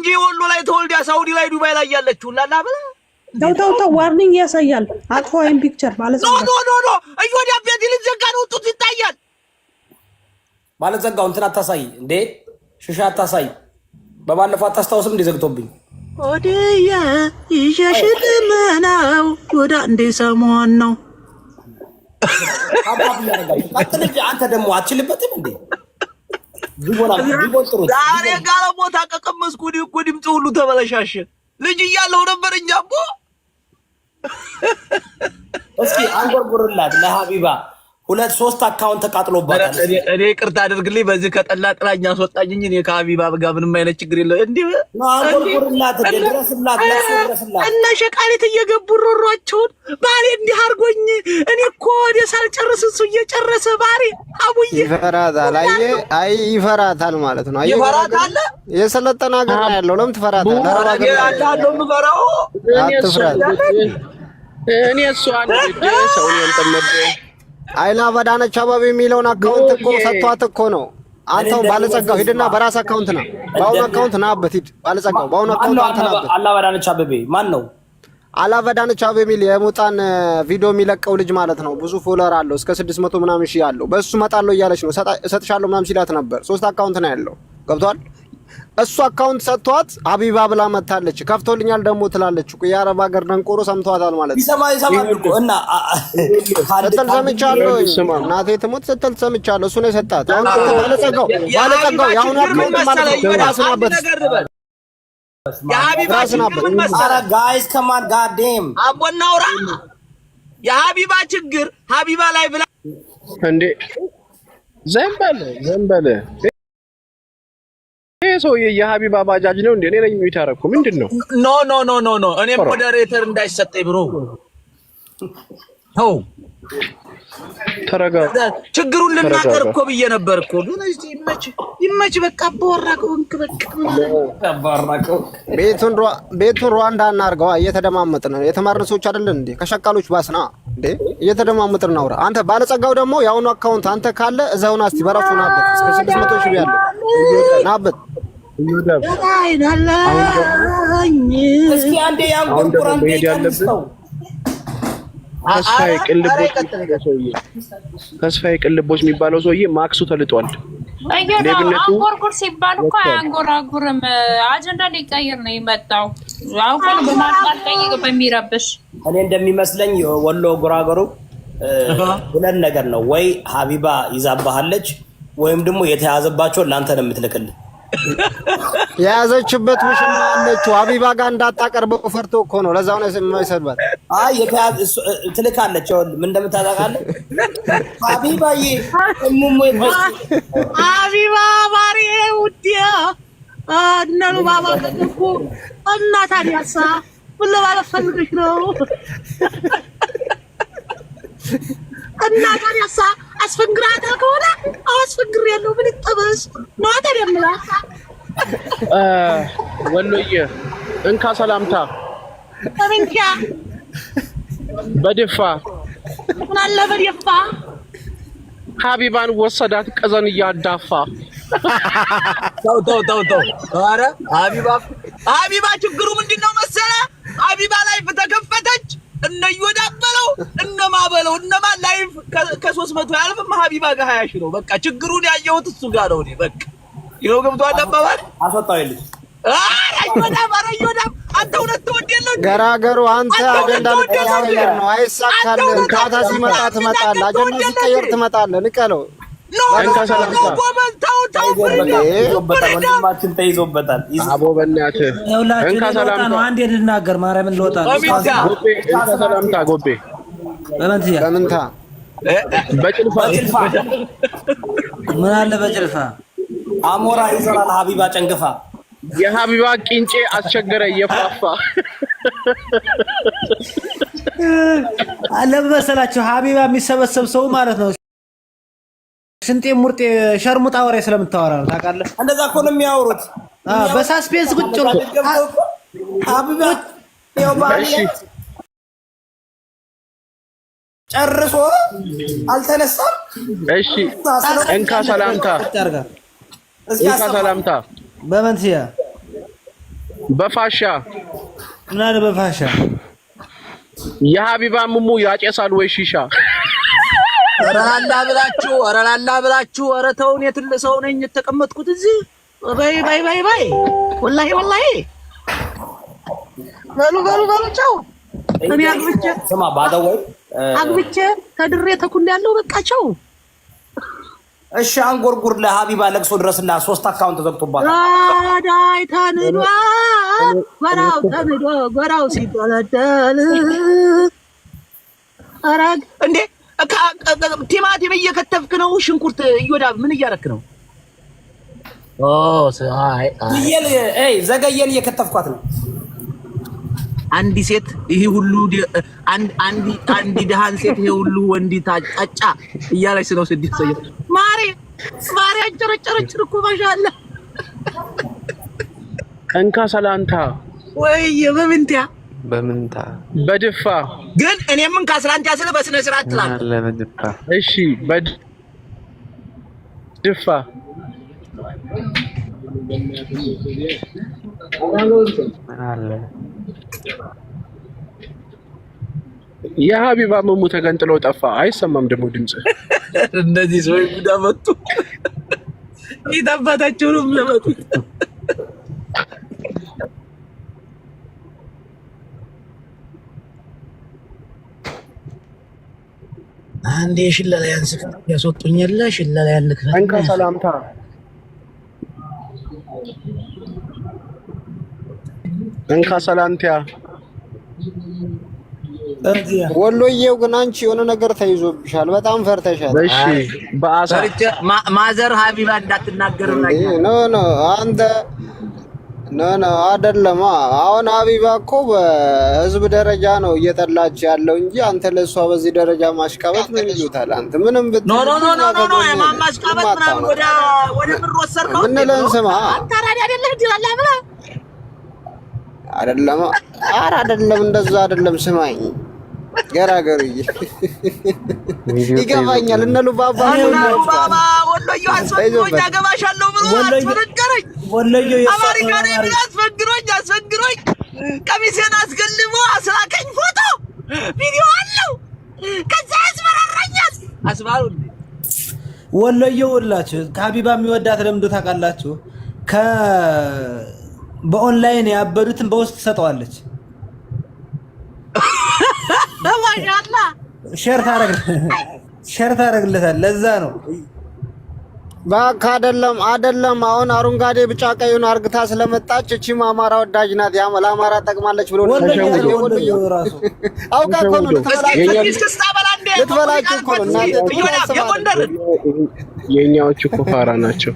እንጂ ወሎ ላይ ተወልዳ ሳውዲ ላይ ዱባይ ላይ ያለችው ላላ ብለ ተው ዋርኒንግ ያሳያል። አጥፎ አይን ፒክቸር ማለት ነው። ኖ እዮዳ ቤት ልዘጋ ነው ጡት ይታያል። ማለት ዘጋው እንትን አታሳይ እንዴ ሽሻ አታሳይ። በባለፈው አታስታውስም እንዴ ዘግቶብኝ ወዲያ ይሸሽልመናው ወዳ እንደ ሰሞን ነው አጥልጅ አንተ ደግሞ አትችልበትም እንዴ ዛሬ ጋር ቦታ ከቀመስኩ እኮ ድምፅ ሁሉ ተበለሻሸ። ልጅ እያለሁ ነበር እንጃቦ። እስኪ አንጎርጉርላት ለሀቢባ 2-3 አካውንት ተቃጥሎባታል። እኔ ይቅርታ አድርግልኝ በዚህ ከጠላ ጥላኛ አስወጣኝ እንጂ እኔ ከሀቢባ ጋር ምንም አይነት ችግር የለው። እንዴ አንጎርጉርላት ድረስላት ለሱረስላት እና ሸቃሊት እየገቡ ሮሯቸውን ባሬ እንዲህ አርጎኝ እኔ እኮ ወደ ሳልጨርስ እሱ እየጨረሰ ባሬ አቡዬ ይፈራታል። አይ ይፈራታል ማለት ነው። አይ ይፈራታል። የሰለጠነ ሀገር ነው ያለው። ለምን ትፈራታለህ? አላለው ምፈራው አትፍራት። እኔ እሱ አንድ ሰው ነው እንተመደ አይላ በዳነች አባቢ የሚለውን አካውንት እኮ ሰጥቷት እኮ ነው። አንተው ባለጸጋው ሂድና በራስ አካውንት ና፣ ባውኑ አካውንት ናበት ሂድ። ባለጸጋው ባውኑ አካውንት አንተ ናበት። አላ በዳነች አበቤ ማን ነው? አላ በዳነች አበቤ የሚል የሙጣን ቪዲዮ የሚለቀው ልጅ ማለት ነው። ብዙ ፎሎወር አለው እስከ 600 ምናምን ሺህ አለው። በሱ መጣለው እያለች ነው። እሰጥሻለሁ ምናምን ሲላት ነበር። 3 አካውንት ነው ያለው። ገብቷል? እሱ አካውንት ሰጥቷት ሀቢባ ብላ መታለች። ከፍቶልኛል ደግሞ ትላለች እኮ የአረብ ሀገር ደንቆሮ ሰምቷታል ማለት ነው። ይሰማል እኮ እና ስትል ሰምቻለሁ። እናቴ ትሞት ስትል ሰምቻለሁ። እሱ ነው የሰጣት። አሁን ባለጸጋው የአሁኑ አካውንት ማለት ነው ራስናበት የሀቢባ ችግር ምን መሰለህ? ጋይስ ከማን ጋዴም አቦናውራ የሀቢባ ችግር ሀቢባ ላይ ብላ እንዴ ዘንበለ ሰውዬ የሀቢባ ባጃጅ ነው እንዴ? እኔ ነኝ ሚዩት ያደረኩ ምንድን ነው? ኖ እኔ ሞዴሬተር እንዳይሰጠኝ ብሮ ተው ተረጋጋ። ችግሩን ልናገር እኮ ብዬ ነበር እኮ ግን እስቲ ይመች በቃ አባወራቀው በቃ ቤቱን ሩዋንዳ እናርገዋ። እየተደማመጥን ነው የተማርን ሰዎች አይደለን እንዴ? ከሸቃሎች ባስና እንዴ እየተደማመጥን ነው። አንተ ባለጸጋው ደግሞ የአሁኑ አካውንት አንተ ካለ እዛውና እስቲ በራሱ ናበት እስከ 600 ሺህ ያለው ናበት እስኪ አንዴ ያንጎርጉራን ቤተሰው ተስፋዬ ቅልቦች የሚባለው ሰውዬ ማክሱ ተልጧል። አንጎርጉር ሲባል እኮ አያንጎራጉርም። አጀንዳ ሊቀይር ነው የመጣው። አሁን በማጣጣኝ በሚረብሽ እኔ እንደሚመስለኝ ወሎ ጉራገሩ ሁለት ነገር ነው። ወይ ሀቢባ ይዛባሃለች ወይም ደግሞ የተያዘባቸው ላንተ ነው የምትልክልህ። የያዘችበት ውሽማ አለችው ሀቢባ ጋር እንዳታቀርበው ፈርቶ እኮ ነው። ለዛው ነው የማይሰድባት። አይ የተያዘ ትልካለች። ምን እንደምታጠቃለህ ሀቢባዬ እሙሙ ሀቢባ ባሬ ውዲያ እነሉ ባባ ከደኩ እና ታዲያሳ ምን ለማለት ፈልገሽ ነው? እና ታዲያሳ አስፈንግራት ከሆነ አስፈንግር ያለው ምን ይጠበስ ነው ታዲያምላ ወሎዬ እንካ ሰላምታ ታንኪያ በደፋ ምን አለ በደፋ ሀቢባን ወሰዳት ቀዘን እያዳፋ ተው ኧረ ሀቢባ ችግሩ ምንድነው መሰለህ? ሀቢባ ላይ ተከፈተች እነ ይወዳበለው እነማበለው እነማ ላይፍ ከ300 ያልፍም ሀቢባ ጋር 20 ሺህ ነው። በቃ ችግሩን ያየሁት እሱ ጋር ነው። እኔ በቃ ይኸው ገብቷል። አባባል አስወጣው ይልኝ ይወዳ አንተ ሁለት ወደለው ገራገሩ አንተ አጀንዳ ልትቀይር ነው። አይሳካልህም። ካታ ሲመጣ ትመጣለህ። አጀንዳ ሲቀየር ትመጣለህ። ንቀለው እንካ ሰላምታ ወንድማችን ተይዞበታል። አቦ በእናትህ እንካ ሰላምታ አንዴ ልናገር ማርያምን ልወጣ ነው። እንካ ሰላምታ ጎቤ በምንታ በጭልፋ ምን አለ በጭልፋ አሞራ ይዘራል ሀቢባ ጨንግፋ የሀቢባ ቂንጬ አስቸገረ እየፋፋ አለ መሰላችሁ ሀቢባ የሚሰበሰብ ሰው ማለት ነው። ሽንጤ ሙርጤ ሸርሙጣ ወሬ ስለምታወራ ነው ታውቃለህ። እንደዛ እኮ ነው የሚያወሩት። በሳስፔንስ ቁጭ ብሎ ሀቢባ ያው ባል ጨርሶ አልተነሳም። እሺ እንካ ሰላምታ እንካ ሰላምታ በመንትያ በፋሻ ምን አለ በፋሻ የሀቢባ ሙሙ ያጨሳል ወይ ሺሻ? ኧረ ላላ ብላችሁ ኧረ ተውን። የትልቅ ሰው ነኝ የተቀመጥኩት እዚህ። ባይ ወላሂ በሉ ቻው። እኔ አግብቼ ከድሬ ተኩል ያለው በቃ ቻው። እሺ አንጎርጉር ለሀቢባ ለቅሶ ድረስና 3 አካውንት ተዘግቶባታል። አዳይ ታንዷ ጎራው ሲደለደል አራግ እንዴ ቲማቲም እየከተፍክ ነው? ሽንኩርት እዮዳብ ምን እያረክ ነው? ዘገየን እየከተፍኳት ነው። አንዲ ሴት ይሄ ሁሉ አንዲ ደሃን ሴት ይሄ ሁሉ ወንዲ ታጫጫ እያለች ነው። ስድስት ሰው ማሪ አንጨረጨረች እኮ ማሻአላ። እንካ ሰላንታ ወይ በምንታ በድፋ ግን እኔም እንካ ሰላንታ ስለ በስነ ስርዓት ትላለህ። እሺ በድፋ የሀቢባ ሙሙ ተገንጥሎ ጠፋ። አይሰማም ደግሞ ድምጽ። እነዚህ ሰዎች ጉዳ መጡ። ይታባታቸውም ለመጡ አንዴ ሽለላ ያንስክ ያስወጡኛል። ሽለላ ያንክ እንካ ሰላምታ እንካ ሰላንቲያ ወሎዬው ግን አንቺ የሆነ ነገር ተይዞብሻል። በጣም ፈርተሻል። እሺ በአሳ ማዘር ሀቢባ እንዳትናገርና ኖ አንተ ኖ አይደለም። አሁን ሀቢባ እኮ በህዝብ ደረጃ ነው እየጠላች ያለው እንጂ አንተ ለሷ በዚህ ደረጃ ማሽቃበጥ ምን ይሉታል? አንተ ምንም ኖ ማሽቃበጥ ምናምን ወደ ብር ወሰድከው። ምን ለንስማ አንተ አራዳ አይደለህ ዲላላ ብላ አይደለም እንደዛ አይደለም። ስማኝ ገራገሩዬ ይገባኛል። እነ ሉባባ ወሎዬ አስፈግሮኝ አገባሻለሁ ብሎ አስፈገረኝ። አማሪካ ነው አስፈግሮኝ ቀሚሴን አስገልቦ አስላከኝ። ፎቶ ቪዲዮ አለው። ከዛ አስፈራራኛል። አስባሉ ወሎዬው ሁላችሁ ከሀቢባ የሚወዳት ለምዶ ታውቃላችሁ። በኦንላይን ያበዱትን በውስጥ ሰጠዋለች። ማሻአላ ሸር ታረግለታል። ለዛ ነው ባካ አይደለም። አሁን አረንጓዴ ቢጫ ቀዩን አርግታ ስለመጣች እቺ አማራ ወዳጅ ናት፣ ለአማራ ጠቅማለች ብሎ ወሎዬው ራሱ አውቃ እኮ ነው ልትበላችሁ እኮ ነው። የኛዎቹ እኮ ፋራ ናቸው።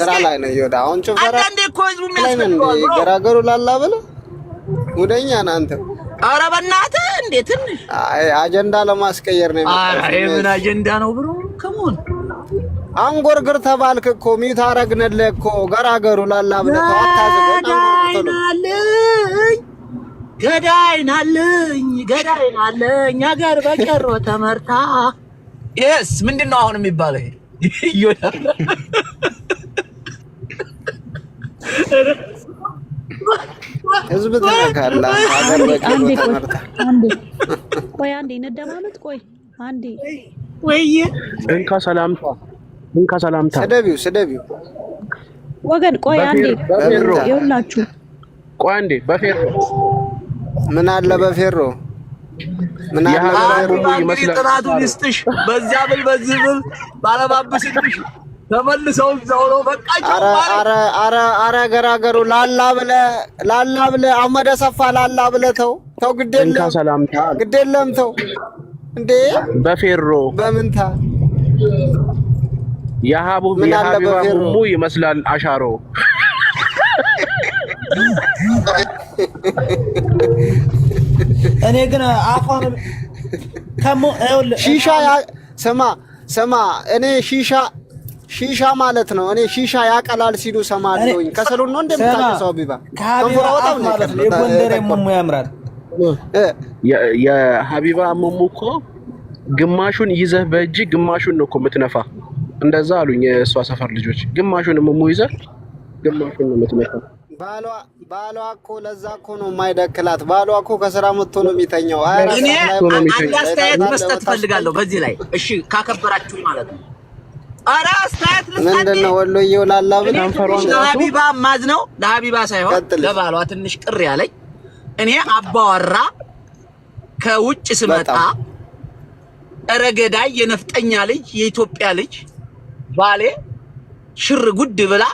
ስራ ላይ ነው ይወዳ አሁን ጭፈራ ገራገሩ ላላ ብለህ ወደኛ ነህ አንተ። ኧረ በእናትህ እንዴት አጀንዳ ለማስቀየር ነው የመጣው። ምን አጀንዳ ነው ብሎ ከሞን አንጎርግር ተባልክ እኮ ሚት አረግነልህ እኮ ገራገሩ ላላ ብለህ ገዳይናለኝ አገር በቀሮ ተመርታ ይስ ምንድነው አሁን የሚባለው? ይወዳ ህዝብ ተነካላ አገር በቀሮ ተመርታ። ቆይ አንዴ እንደማመጥ ቆይ አንዴ ወይ እንካ ሰላምታ ስደቢው ወገን ቆይ አንዴ ይኸውላችሁ ቆይ አንዴ በፌሮ ምን አለ በፌሮ ምን አለ ይመስላል ጥናቱን ይስጥሽ። በዚያ ብል በዚህ ብል ባለባብስልሽ ተመልሰው እዛው ነው በቃ። አረ ገራገሩ ላላ ብለ አህመድ ሰፋ ላላ ብለ ተው ግዴለም ተው እንዴ በፌሮ በምንታ የሀቢባ ሙሙ ይመስላል አሻሮ። እኔ ግን አፏን ሺሻ ስማ እኔ ሺሻ ማለት ነው። እኔ ሺሻ ያቀላል ሲሉ ሰማለሁኝ። ከሰሉን ነው እንደምታቀሰው ቢባ ከሀቢባ ማለት ነው። የጎንደር ሙሙ ያምራል። የሀቢባ ሙሙ እኮ ግማሹን ይዘህ በእጅ ግማሹን ነው እኮ የምትነፋ። እንደዛ አሉኝ የእሷ ሰፈር ልጆች። ግማሹን ሙሙ ይዘህ ግማሹን ነው የምትመታው። ባሏ እኮ ለዛ እኮ ነው የማይደክላት። ባሏ እኮ ከስራ መጥቶ ነው የሚተኛው። እኔ አንድ አስተያየት መስጠት ፈልጋለሁ በዚህ ላይ እሺ፣ ካከበራችሁ ማለት ነው። ኧረ አስተያየት ልስጥ። ምንድን ነው ወሎዬው ላላብን ለሀቢባ ማዝ ነው ለሀቢባ ሳይሆን ለባሏ ትንሽ ቅር ያለኝ እኔ አባወራ ከውጭ ስመጣ ረገዳይ የነፍጠኛ ልጅ የኢትዮጵያ ልጅ ባሌ ሽር ጉድ ብላ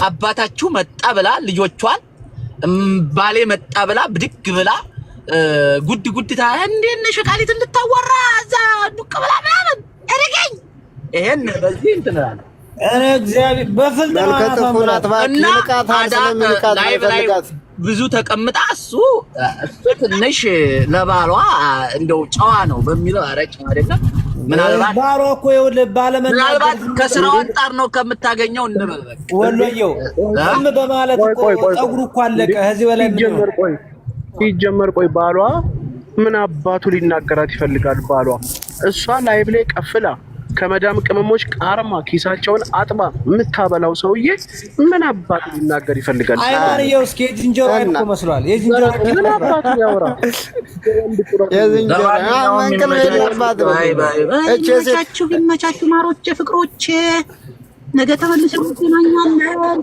አባታችሁ መጣ ብላ ልጆቿን ባሌ መጣ ብላ ብድግ ብላ ጉድ እንዴት ነሽ ቃሊት እንድታወራ እዛ ዱቅ ብላ ምናምን እርገኝ ይሄን በዚህ እንትናል እኔ እግዚአብሔር በፍልጥ ብዙ ተቀምጣ እሱ ትንሽ ለባሏ እንደው ጨዋ ነው በሚለው አረጭ አይደለም። ምናልባት ባሏ እኮ ይኸውልህ ምናልባት ከስራው አንጣር ነው ከምታገኘው እንበል በቃ ወሎዬው ዝም በማለት እኮ ፀጉሩ እኮ አለቀ። ከዚህ በላይ ሲጀመር ቆይ ባሏ ምን አባቱ ሊናገራት ይፈልጋል? ባሏ እሷ ላይቭ ላይ ቀፍላ ከመዳም ቅመሞች ቃርማ ኪሳቸውን አጥባ የምታበላው ሰውዬ ምን አባቱ ሊናገር ይፈልጋል? አይማርየው እስኪ የዝንጀሮ አይቶ መስሏል። የዝንጀሮ ምን አባቱ ያወራ? የዝንጀሮ መንቀል የለባት። ይመቻችሁ ማሮቼ ፍቅሮቼ፣ ነገ ተመልሰን እንገናኛለን።